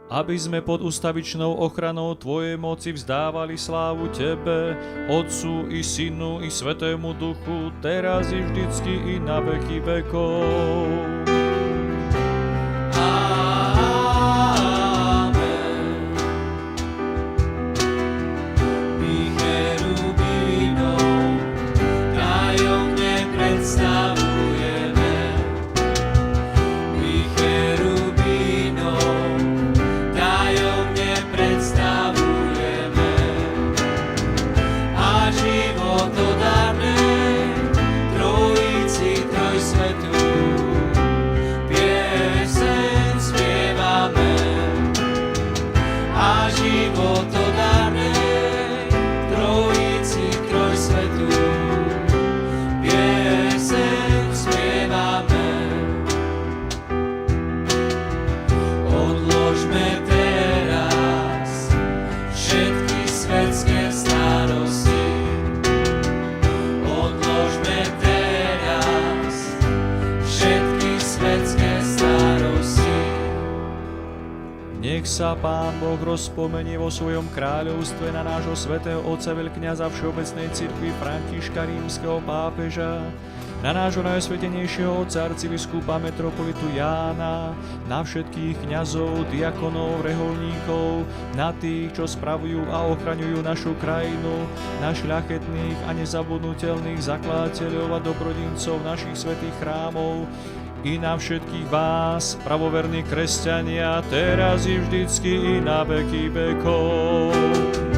aby sme pod ustavičnou ochranou Tvojej moci vzdávali slávu Tebe, Otcu i Synu i Svätému Duchu, teraz i vždycky i na veky vekov. Nech sa Pán Boh rozpomenie vo svojom kráľovstve na nášho svätého otca veľkňaza Všeobecnej cirkvi Františka rímskeho pápeža, na nášho najsvetenejšieho otca arcibiskupa metropolitu Jána, na všetkých kňazov, diakonov, reholníkov, na tých, čo spravujú a ochraňujú našu krajinu, na šľachetných a nezabudnutelných zakladateľov a dobrodincov našich svätých chrámov, i na všetkých vás, pravoverní kresťania, teraz i vždycky i na veky vekov.